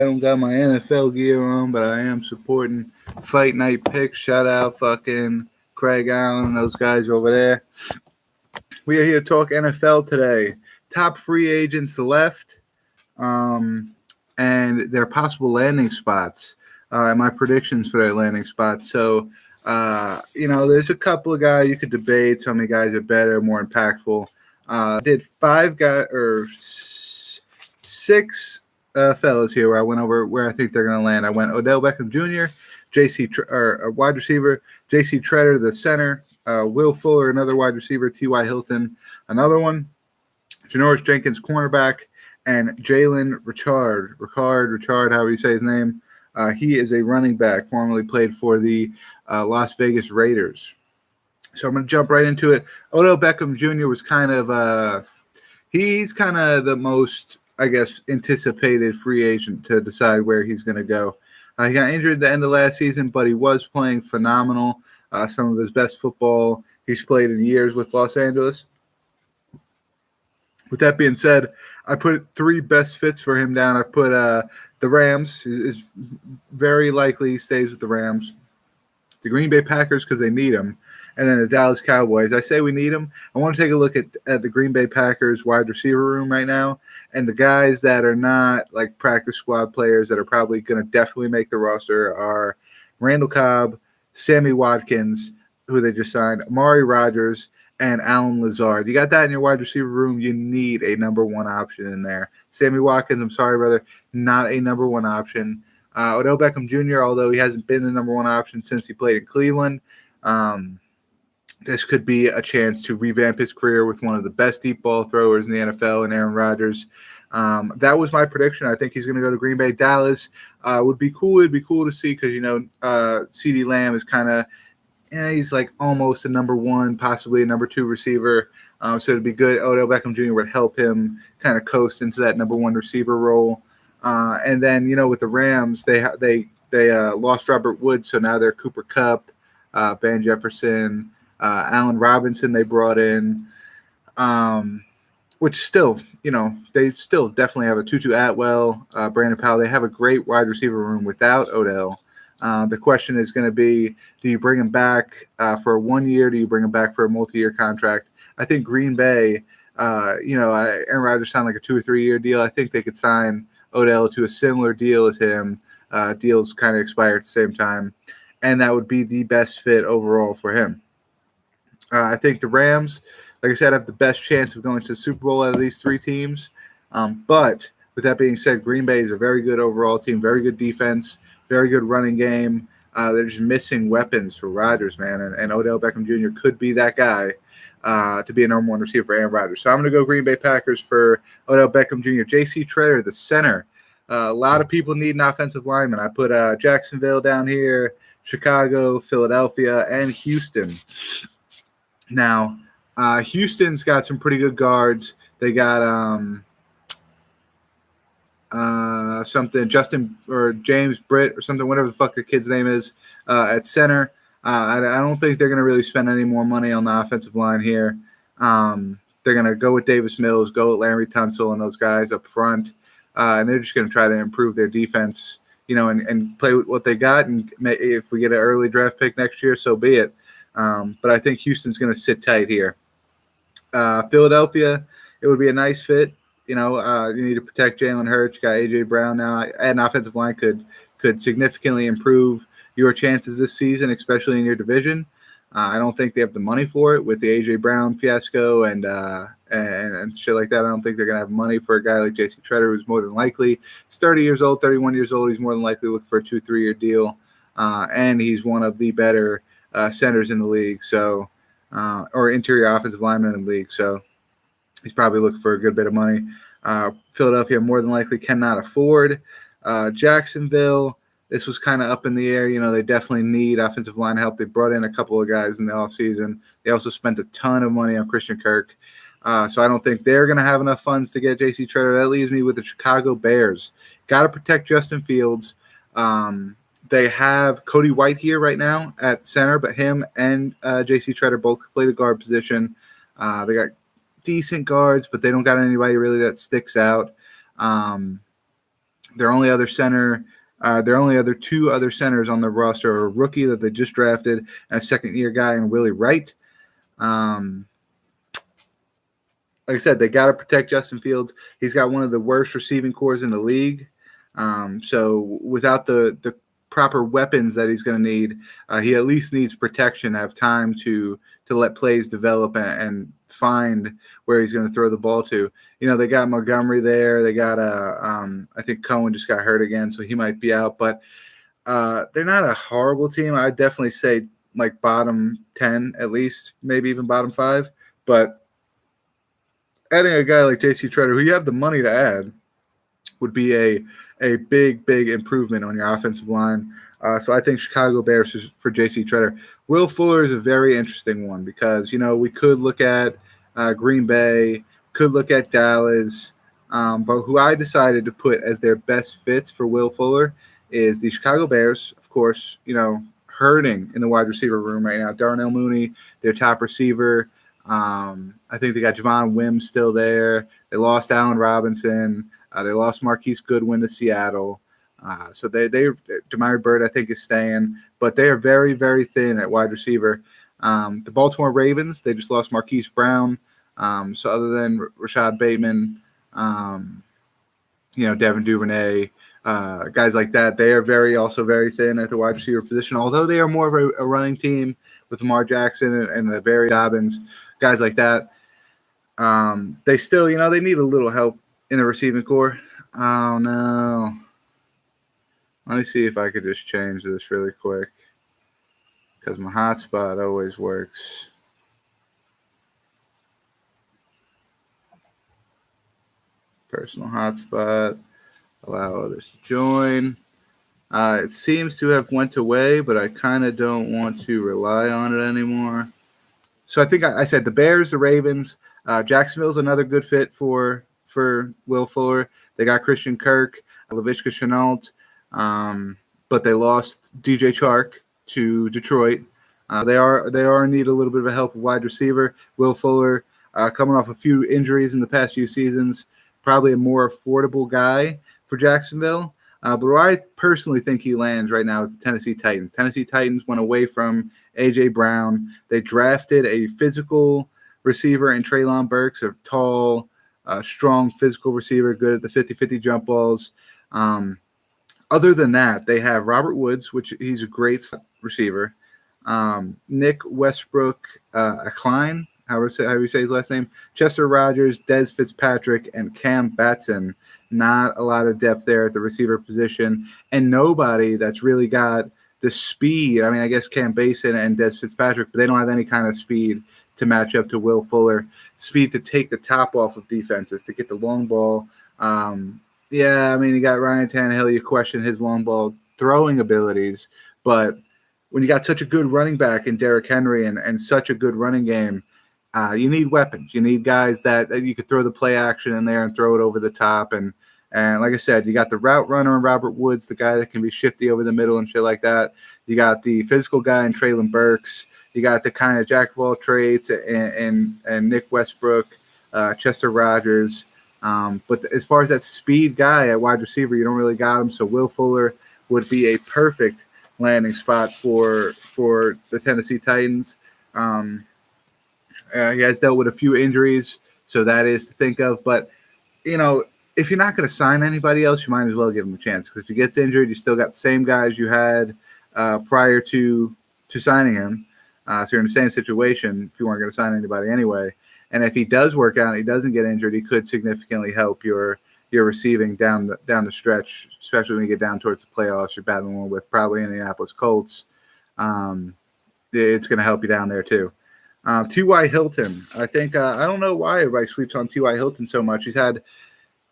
I don't got my NFL gear on, but I am supporting Fight Night Picks. Shout out fucking Craig Allen and those guys over there. We are here to talk NFL today. Top free agents left, and their possible landing spots. And my predictions for their landing spots. So, there's a couple of guys you could debate. Some of the guys are better, more impactful. Did five guys or six fellas here where I went over where I think they're going to land. I went Odell Beckham Jr., wide receiver, J.C. Treader, the center, Will Fuller, another wide receiver, T.Y. Hilton, another one, Janoris Jenkins, cornerback, and Jalen Richard, however you say his name. He is a running back, formerly played for the Las Vegas Raiders. So I'm going to jump right into it. Odell Beckham Jr. was he's kind of the most, I guess, anticipated free agent to decide where he's going to go. He got injured at the end of last season, but he was playing phenomenal. Some of his best football he's played in years with Los Angeles. With that being said, I put three best fits for him down. I put the Rams. Is very likely he stays with the Rams. The Green Bay Packers because they need him. And then the Dallas Cowboys. I say we need him. I want to take a look at the Green Bay Packers wide receiver room right now. And the guys that are not like practice squad players that are probably going to definitely make the roster are Randall Cobb, Sammy Watkins, who they just signed, Amari Rodgers, and Alan Lazard. You got that in your wide receiver room. You need a number one option in there. Sammy Watkins, I'm sorry, brother, not a number one option. Odell Beckham Jr., although he hasn't been the number one option since he played in Cleveland, this could be a chance to revamp his career with one of the best deep ball throwers in the NFL and Aaron Rodgers. That was my prediction. I think he's going to go to Green Bay. Dallas would be cool. It'd be cool to see because, CeeDee Lamb is kind of he's like almost a number one, possibly a number two receiver. So it'd be good. Odell Beckham Jr. would help him kind of coast into that number one receiver role. And then, with the Rams, they lost Robert Woods, so now they're Cooper Kupp, Van Jefferson, Allen Robinson they brought in, which still, they still definitely have a Tutu Atwell, Brandon Powell. They have a great wide receiver room without Odell. The question is going to be, do you bring him back for 1 year? Do you bring him back for a multi-year contract? I think Green Bay, Aaron Rodgers signed like a 2 or 3 year deal. I think they could sign Odell to a similar deal as him. Deals kind of expire at the same time, and that would be the best fit overall for him. I think the Rams, like I said, have the best chance of going to the Super Bowl out of these three teams. But with that being said, Green Bay is a very good overall team, very good defense, very good running game. They're just missing weapons for Rodgers, man, and Odell Beckham Jr. could be that guy to be a number one receiver for Aaron Rodgers. So I'm going to go Green Bay Packers for Odell Beckham Jr. J.C. Treader, the center. A lot of people need an offensive lineman. I put Jacksonville down here, Chicago, Philadelphia, and Houston. Now, Houston's got some pretty good guards. They got something, Justin or James Britt or something, whatever the fuck the kid's name is, at center. I don't think they're going to really spend any more money on the offensive line here. They're going to go with Davis Mills, go with Larry Tunsil and those guys up front, and they're just going to try to improve their defense, and play with what they got. And if we get an early draft pick next year, so be it. But I think Houston's going to sit tight here. Philadelphia, it would be a nice fit. You need to protect Jalen Hurts. You got A.J. Brown now. An offensive line could significantly improve your chances this season, especially in your division. I don't think they have the money for it with the A.J. Brown fiasco and shit like that. I don't think they're going to have money for a guy like J.C. Treader, who's more than likely. He's 30 years old, 31 years old. He's more than likely looking for a 2-3 year deal. And he's one of the better centers in the league, or interior offensive linemen in the league. So he's probably looking for a good bit of money. Philadelphia more than likely cannot afford. Jacksonville, this was kind of up in the air. They definitely need offensive line help. They brought in a couple of guys in the offseason. They also spent a ton of money on Christian Kirk. So I don't think they're going to have enough funds to get J.C. Treader. That leaves me with the Chicago Bears. Got to protect Justin Fields. They have Cody White here right now at center, but him and J.C. Treader both play the guard position. They got decent guards, but they don't got anybody really that sticks out. Their only other center, their only other two other centers on the roster are a rookie that they just drafted and a second-year guy in Willie Wright. Like I said, they got to protect Justin Fields. He's got one of the worst receiving cores in the league. So without the proper weapons that he's going to need, he at least needs protection, have time to let plays develop and find where he's going to throw the ball to. They got Montgomery there. They got I think Cohen just got hurt again, so he might be out. But they're not a horrible team. I'd definitely say like bottom 10 at least, maybe even bottom 5. But adding a guy like J.C. Treader, who you have the money to add, would be a big improvement on your offensive line. So I think Chicago Bears for J.C. Treader. Will Fuller is a very interesting one because, we could look at Green Bay, could look at Dallas, but who I decided to put as their best fits for Will Fuller is the Chicago Bears, of course, hurting in the wide receiver room right now. Darnell Mooney, their top receiver. I think they got Javon Wims still there. They lost Allen Robinson. They lost Marquise Goodwin to Seattle. So Demary Bird, I think, is staying. But they are very, very thin at wide receiver. The Baltimore Ravens, they just lost Marquise Brown. So other than Rashad Bateman, Devin Duvernay, guys like that, they are also very thin at the wide receiver position. Although they are more of a running team with Lamar Jackson and the Barry Dobbins, guys like that. They still, they need a little help in the receiving core. Oh, no. Let me see if I could just change this really quick because my hotspot always works. Personal hotspot. Allow others to join. It seems to have went away, but I kind of don't want to rely on it anymore. So I think I said the Bears, the Ravens. Jacksonville's another good fit for Will Fuller. They got Christian Kirk, Laviska Shenault, but they lost DJ Chark to Detroit. They are in need a little bit of a help of wide receiver. Will Fuller, coming off a few injuries in the past few seasons, probably a more affordable guy for Jacksonville. But where I personally think he lands right now is the Tennessee Titans. Tennessee Titans went away from A.J. Brown. They drafted a physical receiver in Treylon Burks, a tall, strong physical receiver, good at the 50-50 jump balls. Other than that, they have Robert Woods, which he's a great receiver. Nick Westbrook, Klein, how you say his last name, Chester Rogers, Dez Fitzpatrick, and Cam Batson. Not a lot of depth there at the receiver position, and nobody that's really got the speed. I mean, I guess Cam Batson and Dez Fitzpatrick, but they don't have any kind of speed to match up to Will Fuller. Speed to take the top off of defenses, to get the long ball. Yeah, I mean, you got Ryan Tannehill. You question his long ball throwing abilities, but when you got such a good running back in Derrick Henry and such a good running game, you need weapons. You need guys that you could throw the play action in there and throw it over the top. And like I said, you got the route runner in Robert Woods, the guy that can be shifty over the middle and shit like that. You got the physical guy in Treylon Burks. You got the kind of jack of all trades and Nick Westbrook, Chester Rogers. But as far as that speed guy at wide receiver, you don't really got him. So Will Fuller would be a perfect landing spot for the Tennessee Titans. He has dealt with a few injuries, so that is to think of. But, if you're not going to sign anybody else, you might as well give him a chance. Because if he gets injured, you still got the same guys you had prior to signing him. So you're in the same situation if you weren't going to sign anybody anyway. And if he does work out and he doesn't get injured, he could significantly help your receiving down the stretch, especially when you get down towards the playoffs. You're battling with probably Indianapolis Colts. It's going to help you down there too. T.Y. Hilton. I think I don't know why everybody sleeps on T.Y. Hilton so much. He's had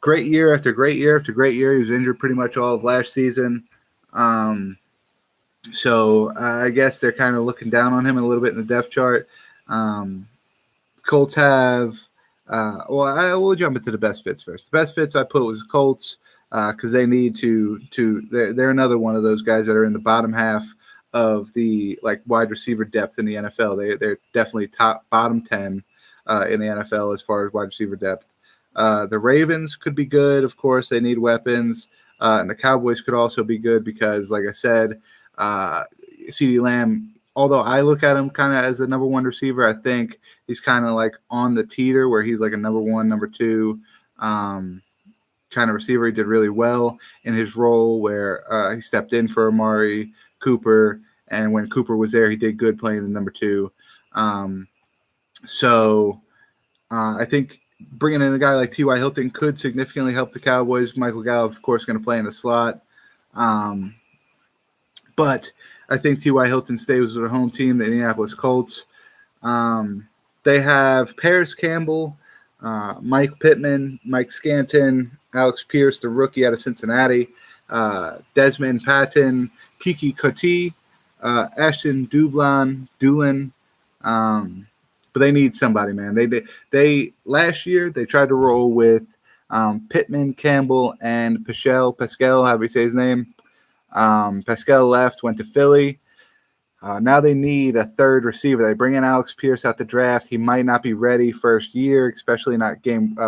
great year after great year after great year. He was injured pretty much all of last season. So I guess they're kind of looking down on him a little bit in the depth chart. Colts have I will jump into the best fits first. The best fits I put was Colts because they need to they're another one of those guys that are in the bottom half of the wide receiver depth in the NFL. They're definitely bottom 10 in the NFL as far as wide receiver depth. The Ravens could be good, of course. They need weapons. And the Cowboys could also be good because, like I said, CeeDee Lamb, although I look at him kind of as a number one receiver, I think he's kind of like on the teeter where he's like a number one, number two kind of receiver. He did really well in his role where he stepped in for Amari Cooper. And when Cooper was there, he did good playing the number two. So I think bringing in a guy like T.Y. Hilton could significantly help the Cowboys. Michael Gallup, of course, going to play in the slot. But I think T.Y. Hilton stays with their home team, the Indianapolis Colts. They have Paris Campbell, Mike Pittman, Mike Scantton, Alex Pierce, the rookie out of Cincinnati, Desmond Patton, Kiki Coty, Ashton Dulin. But they need somebody, man. They last year they tried to roll with Pittman, Campbell, and Pascal, however you say his name. Pascal left, went to Philly. Now they need a third receiver. They bring in Alex Pierce at the draft. He might not be ready first year, especially not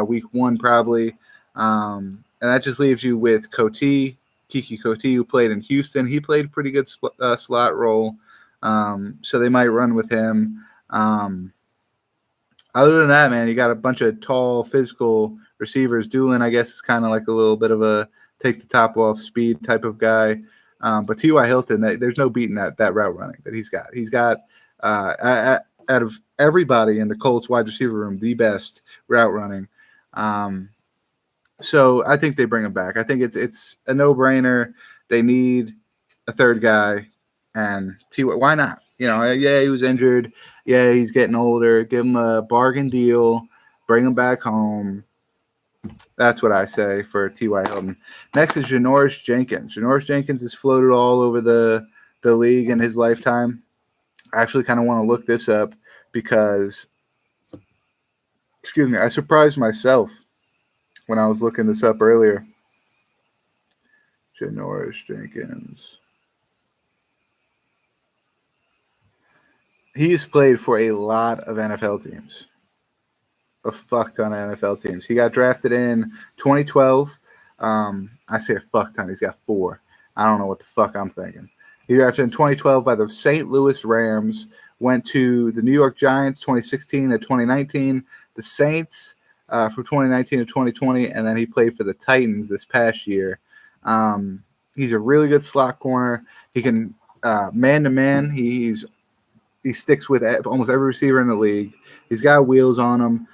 week one probably. And that just leaves you with Kiki Coty, who played in Houston. He played a pretty good slot role, so they might run with him. Other than that, man, you got a bunch of tall, physical receivers. Doolin, I guess, is kind of like a little bit of a take the top off speed type of guy. But T.Y. Hilton, there's no beating that route running that he's got. He's got, out of everybody in the Colts wide receiver room, the best route running. So I think they bring him back. I think it's a no-brainer. They need a third guy. And T.Y., why not? He was injured. Yeah, he's getting older. Give him a bargain deal. Bring him back home. That's what I say for T.Y. Hilton. Next is Janoris Jenkins. Janoris Jenkins has floated all over the league in his lifetime. I actually kind of want to look this up because, I surprised myself when I was looking this up earlier. Janoris Jenkins. He's played for a lot of NFL teams. A fuck ton of NFL teams. He got drafted in 2012. I say a fuck ton. He's got 4. I don't know what the fuck I'm thinking. He drafted in 2012 by the St. Louis Rams. Went to the New York Giants 2016 to 2019. The Saints from 2019 to 2020. And then he played for the Titans this past year. He's a really good slot corner. He can man-to-man. He sticks with almost every receiver in the league. He's got wheels on him.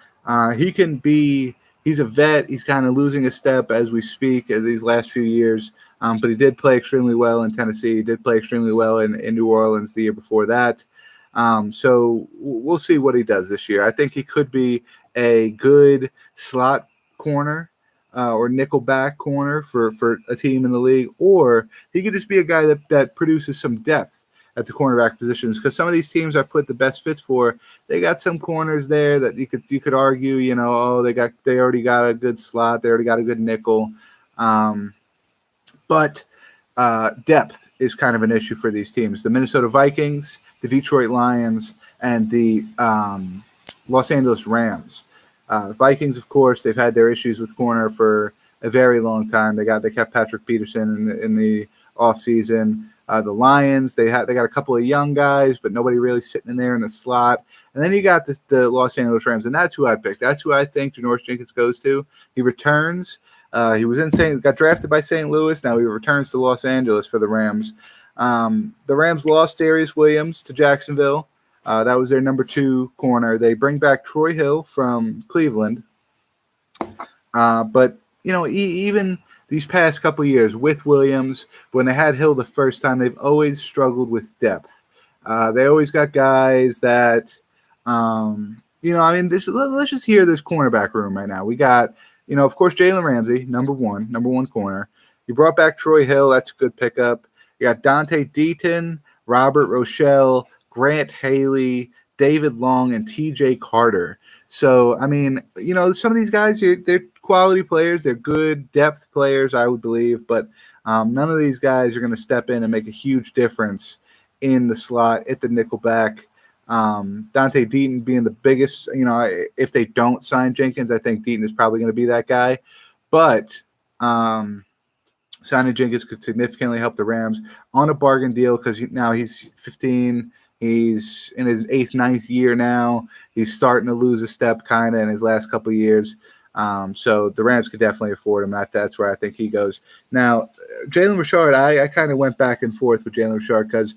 He's a vet. He's kind of losing a step as we speak these last few years. But he did play extremely well in Tennessee. He did play extremely well in New Orleans the year before that. So we'll see what he does this year. I think he could be a good slot corner or nickelback corner for a team in the league, or he could just be a guy that produces some depth at the cornerback positions, because some of these teams I put the best fits for, they got some corners there that you could argue, they already got a good slot, they already got a good nickel, but depth is kind of an issue for these teams. The Minnesota Vikings, the Detroit Lions, and the Los Angeles Rams. Vikings, of course, they've had their issues with corner for a very long time. They kept Patrick Peterson in the offseason. The Lions, they got a couple of young guys, but nobody really sitting in there in the slot. And then you got the Los Angeles Rams, and that's who I picked. That's who I think Janoris Jenkins goes to. He returns. He was got drafted by St. Louis. Now he returns to Los Angeles for the Rams. The Rams lost Darius Williams to Jacksonville. That was their number 2 corner. They bring back Troy Hill from Cleveland. But even these past couple of years with Williams, when they had Hill the first time, they've always struggled with depth. They always got guys that, let's just hear this cornerback room right now. We got, of course, Jalen Ramsey, number one corner. You brought back Troy Hill. That's a good pickup. You got Dante Deaton, Robert Rochelle, Grant Haley, David Long, and TJ Carter. So, some of these guys, they're quality players. They're good depth players, I would believe. But none of these guys are going to step in and make a huge difference in the slot at the nickelback. Dante Deaton being the biggest, if they don't sign Jenkins, I think Deaton is probably going to be that guy. But Signing Jenkins could significantly help the Rams on a bargain deal because now he's 15. He's in his 8th, 9th year now. He's starting to lose a step kind of in his last couple of years. So the Rams could definitely afford him. That's where I think he goes. Now, Jalen Richard, I kind of went back and forth with Jalen Richard because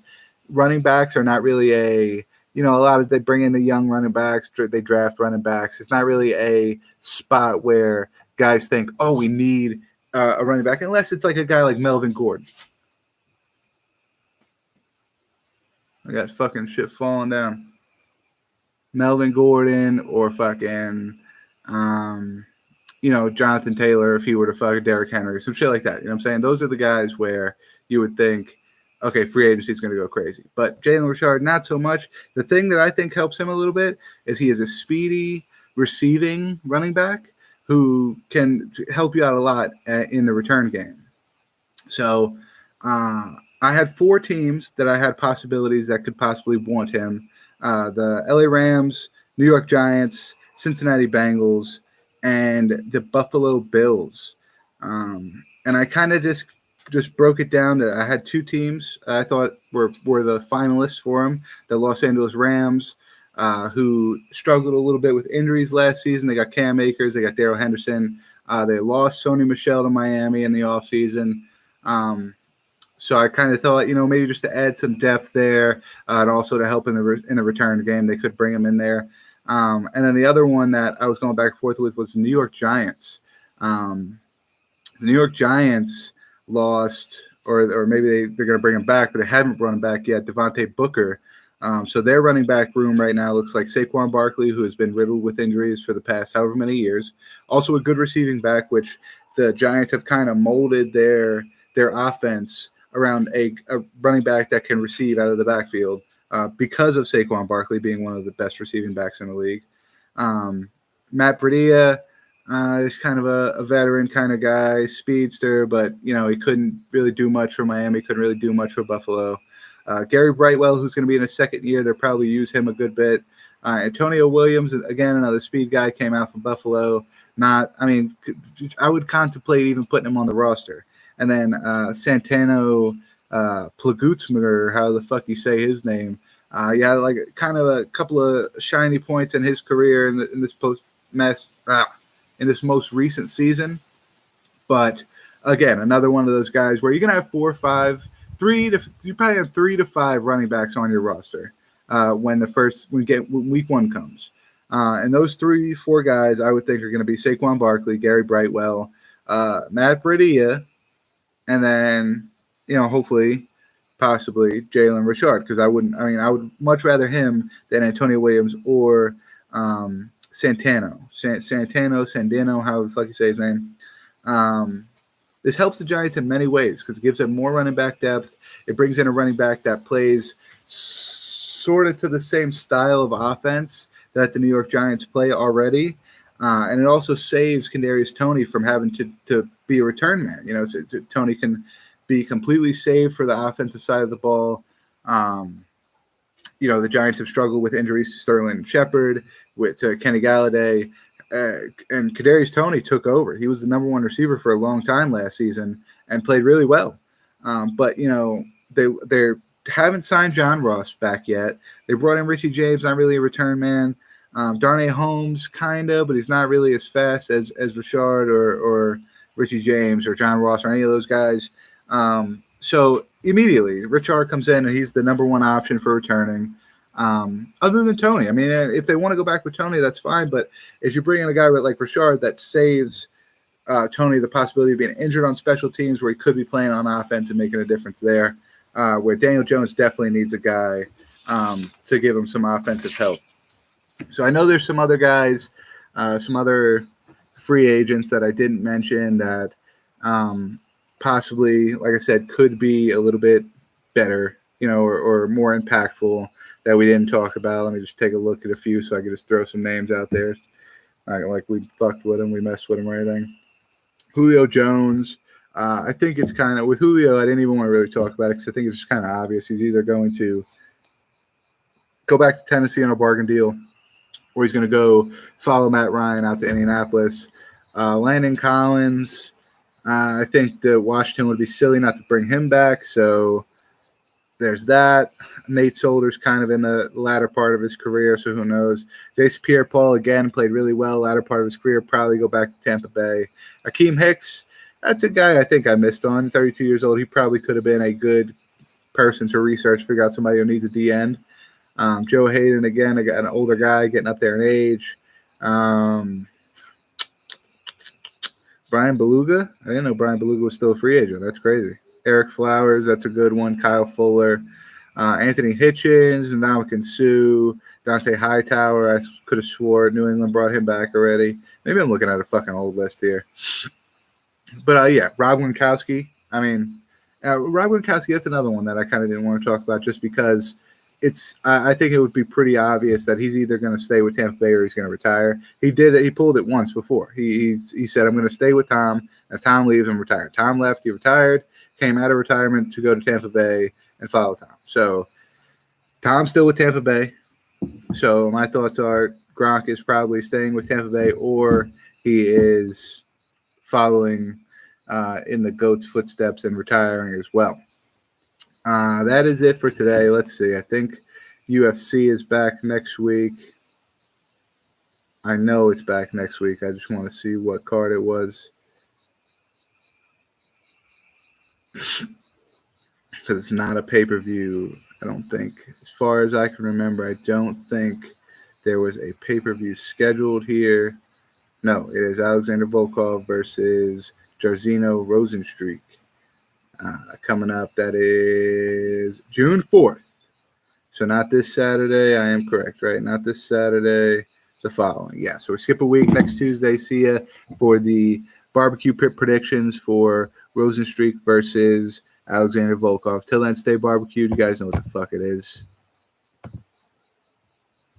running backs are not really they bring in the young running backs, they draft running backs. It's not really a spot where guys think, oh, we need a running back, unless it's like a guy like Melvin Gordon. I got fucking shit falling down. Melvin Gordon or fucking, Jonathan Taylor if he were to fuck Derrick Henry, some shit like that. You know what I'm saying? Those are the guys where you would think, okay, free agency is going to go crazy. But Jalen Richard, not so much. The thing that I think helps him a little bit is he is a speedy receiving running back who can help you out a lot in the return game. So I had 4 teams that I had possibilities that could possibly want him. The LA Rams, New York Giants, Cincinnati Bengals, and the Buffalo Bills. And I kind of just broke it down to I had 2 teams I thought were the finalists for him. The Los Angeles Rams, who struggled a little bit with injuries last season. They got Cam Akers. They got Darrell Henderson. They lost Sony Michel to Miami in the offseason. So I kind of thought, maybe just to add some depth there and also to help in the return game, they could bring him in there. And then the other one that I was going back and forth with was the New York Giants. The New York Giants lost, or maybe they're going to bring him back, but they haven't brought him back yet, Devontae Booker. So their running back room right now looks like Saquon Barkley, who has been riddled with injuries for the past however many years. Also a good receiving back, which the Giants have kind of molded their offense around a running back that can receive out of the backfield because of Saquon Barkley being one of the best receiving backs in the league. Matt Breida is kind of a veteran kind of guy, speedster, but, he couldn't really do much for Miami, couldn't really do much for Buffalo. Gary Brightwell, who's going to be in his 2nd year, they'll probably use him a good bit. Antonio Williams, again, another speed guy, came out from Buffalo. I would contemplate even putting him on the roster. And then Santano Plagutsmer, how the fuck you say his name. Like kind of a couple of shiny points in his career in this most recent season. But again, another one of those guys where you're gonna have 4 or 5, you probably have 3 to 5 running backs on your roster when week 1 comes. And those 3-4 guys I would think are going to be Saquon Barkley, Gary Brightwell, Matt Breida, and then, hopefully, possibly Jalen Richard, because I would much rather him than Antonio Williams or Santano, how the fuck you say his name. This helps the Giants in many ways because it gives them more running back depth. It brings in a running back that plays sort of to the same style of offense that the New York Giants play already. And it also saves Kadarius Toney from having to be a return man. So Toney can be completely saved for the offensive side of the ball. The Giants have struggled with injuries to Sterling Shepard, to Kenny Galladay, and Kadarius Toney took over. He was the number 1 receiver for a long time last season and played really well. But they haven't signed John Ross back yet. They brought in Richie James, not really a return man. Darnay Holmes, kind of, but he's not really as fast as Richard or Richie James or John Ross or any of those guys. So immediately, Richard comes in and he's the number 1 option for returning. Other than Toney, if they want to go back with Toney, that's fine. But if you bring in a guy like Richard, that saves Toney the possibility of being injured on special teams, where he could be playing on offense and making a difference there. Where Daniel Jones definitely needs a guy to give him some offensive help. So I know there's some other guys, some other free agents that I didn't mention that possibly, like I said, could be a little bit better, or more impactful that we didn't talk about. Let me just take a look at a few so I can just throw some names out there. Like we fucked with him, we messed with him or anything. Julio Jones. I think it's kind of, with Julio, I didn't even want to really talk about it because I think it's just kind of obvious. He's either going to go back to Tennessee on a bargain deal, or he's going to go follow Matt Ryan out to Indianapolis. Landon Collins, I think that Washington would be silly not to bring him back. So there's that. Nate Solder's kind of in the latter part of his career, so who knows? Jace Pierre-Paul, again, played really well latter part of his career, probably go back to Tampa Bay. Akeem Hicks, that's a guy I think I missed on. 32 years old. He probably could have been a good person to research, figure out somebody who needs a D end. Joe Hayden, again, an older guy getting up there in age. Brian Beluga, I didn't know Brian Beluga was still a free agent. That's crazy. Eric Flowers, that's a good one. Kyle Fuller. Anthony Hitchens, Ndamukong Suh, Dante Hightower. I could have swore New England brought him back already. Maybe I'm looking at a fucking old list here. But, yeah, Rob Gronkowski. Rob Gronkowski, that's another one that I kind of didn't want to talk about just because I think it would be pretty obvious that he's either going to stay with Tampa Bay or he's going to retire. He did it. He pulled it once before. He said, I'm going to stay with Tom. If Tom leaves, I'm retired. Tom left. He retired, came out of retirement to go to Tampa Bay and follow Tom. So Tom's still with Tampa Bay. So my thoughts are Gronk is probably staying with Tampa Bay or he is following in the GOAT's footsteps and retiring as well. That is it for today. Let's see. I think UFC is back next week. I know it's back next week. I just want to see what card it was. Because it's not a pay-per-view, I don't think. As far as I can remember, I don't think there was a pay-per-view scheduled here. No, it is Alexander Volkov versus Jairzinho Rozenstruik. Coming up, that is June 4th. So not this Saturday. I am correct, right? Not this Saturday, the following. Yeah, so we skip a week. Next Tuesday, see ya for the barbecue pit predictions for Rozenstruik versus Alexander Volkov. Till then, stay barbecued. You guys know what the fuck it is.